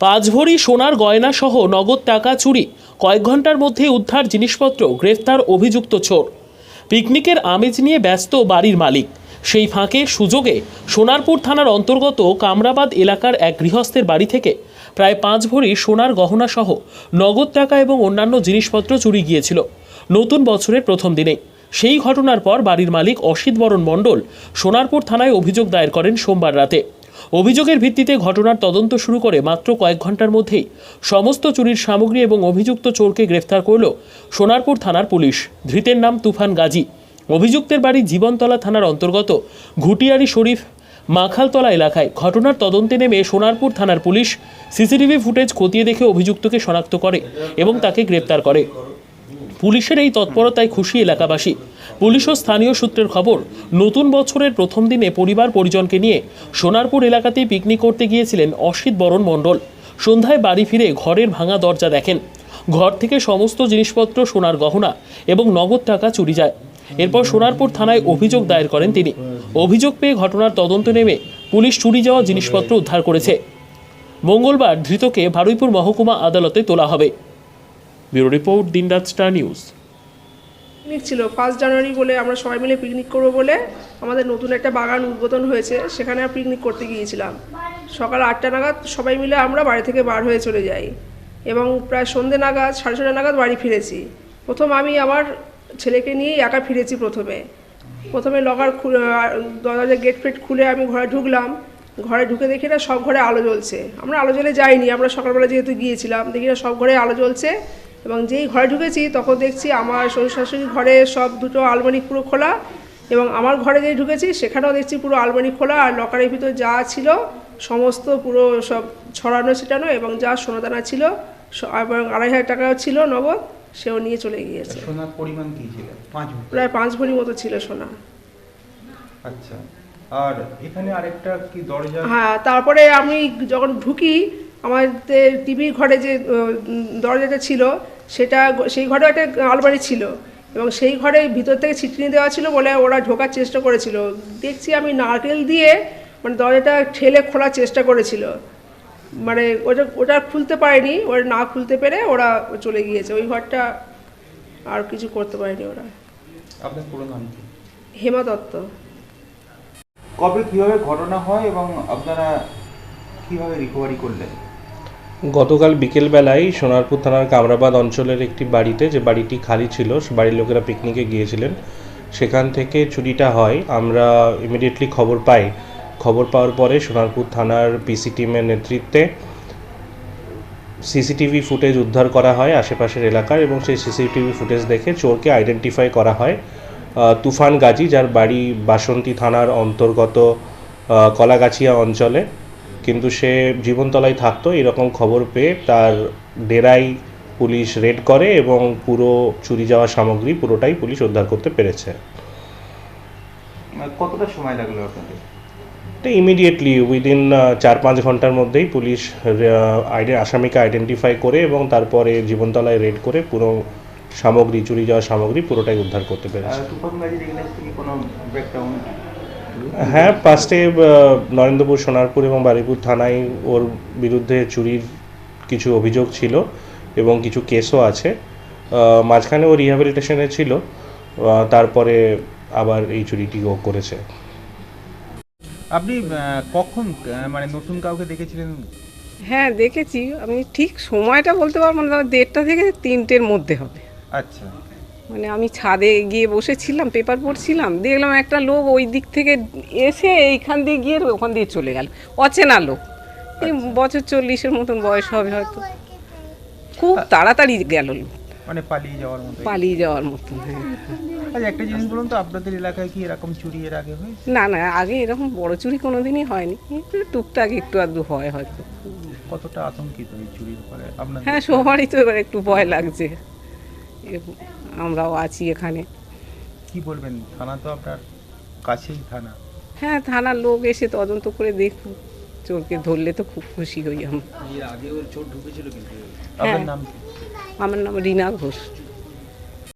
5 ভরি সোনার গয়না সহ নগদ টাকা চুরি, কয়েক ঘন্টার মধ্যে উদ্ধার জিনিসপত্র, গ্রেফতার অভিযুক্ত চোর। পিকনিকের আমেজ নিয়ে ব্যস্ত বাড়ির মালিক, সেই ফাঁকে সুযোগে সোনারপুর থানার অন্তর্গত কামরাবাদ এলাকার এক গৃহস্থের বাড়ি থেকে প্রায় 5 ভরি সোনার গহনা সহ নগদ টাকা এবং অন্যান্য জিনিসপত্র চুরি গিয়েছিল নতুন বছরের প্রথম দিনে। সেই ঘটনার পর বাড়ির মালিক অসিত বরণ মণ্ডল সোনারপুর থানায় অভিযোগ দায়ের করেন সোমবার রাতে। অভিযোগের ভিত্তিতে ঘটনার তদন্ত শুরু করে মাত্র কয়েক ঘন্টার মধ্যেই সমস্ত চুরির সামগ্রী এবং অভিযুক্ত চোরকে গ্রেফতার করল সোনারপুর থানার পুলিশ। ধৃতের নাম তুফান গাজী। অভিযুক্তের বাড়ি জীবনতলা থানার অন্তর্গত ঘুটিয়ারি শরীফ মাখালতলা এলাকায়। ঘটনার তদন্তে নেমে সোনারপুর থানার পুলিশ সিসিটিভি ফুটেজ খতিয়ে দেখে অভিযুক্তকে শনাক্ত করে এবং তাকে গ্রেপ্তার করে। পুলিশের এই তৎপরতায় খুশি এলাকাবাসী। পুলিশ ও স্থানীয় সূত্রের খবর, নতুন বছরের প্রথম দিনে পরিবার পরিজনকে নিয়ে সোনারপুর এলাকাতেই পিকনিক করতে গিয়েছিলেন অসিত বরণ মণ্ডল। সন্ধ্যায় বাড়ি ফিরে ঘরের ভাঙা দরজা দেখেন। ঘর থেকে সমস্ত জিনিসপত্র, সোনার গহনা এবং নগদ টাকা চুরি যায়। এরপর সোনারপুর থানায় অভিযোগ দায়ের করেন তিনি। অভিযোগ পেয়ে ঘটনার তদন্ত নেমে পুলিশ চুরি যাওয়া জিনিসপত্র উদ্ধার করেছে। মঙ্গলবার ধৃতকে বারুইপুর মহকুমা আদালতে তোলা হবে। ব্যুরো রিপোর্ট, দিনরাত স্টার নিউজ। পিকনিক ছিল 1 জানুয়ারি বলে, আমরা সবাই মিলে পিকনিক করবো বলে আমাদের নতুন একটা বাগান উদ্বোধন হয়েছে, সেখানে পিকনিক করতে গিয়েছিলাম। সকাল 8টা নাগাদ সবাই মিলে আমরা বাড়ি থেকে বার হয়ে চলে যাই এবং প্রায় সন্ধ্যে নাগাদ 6:30 নাগাদ বাড়ি ফিরেছি। প্রথম আমি আমার ছেলেকে নিয়ে একা ফিরেছি। প্রথমে লকার দরজা গেট ফেট খুলে আমি ঘরে ঢুকলাম। ঘরে ঢুকে দেখি না সব ঘরে আলো জ্বলছে। আমরা আলো জ্বলে যাইনি, আমরা সকালবেলা যেহেতু গিয়েছিলাম, দেখি না সব ঘরে আলো জ্বলছে। এবং যেই ঘরে ঢুকেছি তখন দেখছি আমার শ্বশুর শাশুড়ি ঘরে সব দুটো আলমারি পুরো খোলা, এবং আমার ঘরে যেই ঢুকেছি সেখানেও দেখছি পুরো আলমারি খোলা, আর লকারের ভিতর যা ছিল সমস্ত পুরো সব ছড়ানো ছিটানো, এবং যা সোনাদানা ছিল এবং 2,500 টাকাও ছিল নগদ, সেও নিয়ে চলে গিয়েছে। সোনার পরিমাণ কি ছিল? 5 ভরি। প্রায় 5 ভরি মতো ছিল সোনা। আচ্ছা, আর এখানে আরেকটা কি দরজা? হ্যাঁ, তারপরে আমি যখন ঢুকি, আমাদের টিভির ঘরে যে দরজাটা ছিল সেই ঘরে একটা আলমারি ছিল, এবং সেই ঘরে ভিতর থেকে ছিটকিনি দেওয়া ছিল বলে ওরা ঢোকার চেষ্টা করেছিল। দেখছি আমি নারকেল দিয়ে মানে দরজাটা ঠেলে খোলার চেষ্টা করেছিল, মানে ওটা খুলতে পারেনি। ওরা না খুলতে পেরে ওরা চলে গিয়েছে। ওই ঘরটা আর কিছু করতে পারেনি ওরা। আপনার পুরো নাম কি? হেমা দত্ত। কবে কিভাবে ঘটনা হয় এবং আপনারা কিভাবে রিকভারি করলেন? গতকাল বিকেলবেলায় সোনারপুর থানার কামরাবাদ অঞ্চলের একটি বাড়িতে, যে বাড়িটি খালি ছিল, বাড়ির লোকেরা পিকনিকে গিয়েছিলেন, সেখান থেকে চুরিটা হয়। আমরা ইমিডিয়েটলি খবর পাওয়ার পরে সোনারপুর থানার পিসি টিমের নেতৃত্বে সিসিটিভি ফুটেজ উদ্ধার করা হয় আশেপাশের এলাকার, এবং সেই সিসিটিভি ফুটেজ দেখে চোরকে আইডেন্টিফাই করা হয়। তুফান গাজী, যার বাড়ি বাসন্তী থানার অন্তর্গত কলাগাছিয়া অঞ্চলে, কিন্তু সে জীবনতলায় থাকতো। এরকম খবর পেয়ে তার ডেরায় পুলিশ রেড করে এবং পুরো চুরি যাওয়া সামগ্রী পুরোটাই পুলিশ উদ্ধার করতে পেরেছে। কতটা সময় লাগলো আপনাদের? তো ইমিডিয়েটলি উইদিন 4-5 ঘন্টার মধ্যেই পুলিশ আসামিকে আইডেন্টিফাই করে এবং তারপরে জীবনতলায় রেড করে পুরো সামগ্রী, চুরি যাওয়া সামগ্রী পুরোটাই উদ্ধার করতে পেরেছে। তুফান গাজীর এগেইনস্ট থেকে কোনো ব্যাকগ্রাউন্ড? হ্যাঁ, ফার্স্টে নরেন্দ্রপুর, সোনারপুর এবং বারুইপুর থানায় ওর বিরুদ্ধে চুরির কিছু অভিযোগ ছিল এবং কিছু কেসও আছে। মাঝখানে ও রিহ্যাবিলিটেশনে ছিল, তারপরে আবার এই চুরিটি ও করেছে। আপনি কখন মানে নতুন কাউকে দেখেছিলেন? হ্যাঁ, দেখেছি। আমি ঠিক সময়টা বলতে পারবো না, 1:30 থেকে 3টের মধ্যে হবে। আচ্ছা, মানে আমি ছাদে গিয়ে বসেছিলাম, পেপার পড়ছিলাম, দেখলাম একটা লোক ওই দিক থেকে এসে এইখান দিয়ে গিয়ে ওখান দিয়ে চলে গেল। অচেনা লোক, এই বছর 40-এর মতন বয়স হবে হয়তো। খুব তাড়াতাড়ি গেল লোক, মানে পালিয়ে যাওয়ার মতন। হ্যাঁ। আচ্ছা, একটা জিনিস বলুন তো, আপনাদের এলাকায় কি এরকম চুরি এর আগে হয়েছে? না, আগে এরকম বড় চুরি কোনোদিনই হয়নি। টুকটাক একটু আধটু হয় হয়তো। কতটা আতঙ্কিত এই চুরির পরে আপনাদের? হ্যাঁ, সবারই তো এবার একটু ভয় লাগছে। আমরাও আছি এখানে। কি বলবেন? থানা তো আপনার কাছেই থানা। হ্যাঁ, থানার লোক এসে তদন্ত করে দেখুন, চোরকে ধরলে তো খুব খুশি হই আমরা। এর আগে ওর চোর ঢুকেছিল কিন্তু। হ্যাঁ, আপনার নাম কি? আমার নাম রীনা ঘোষ।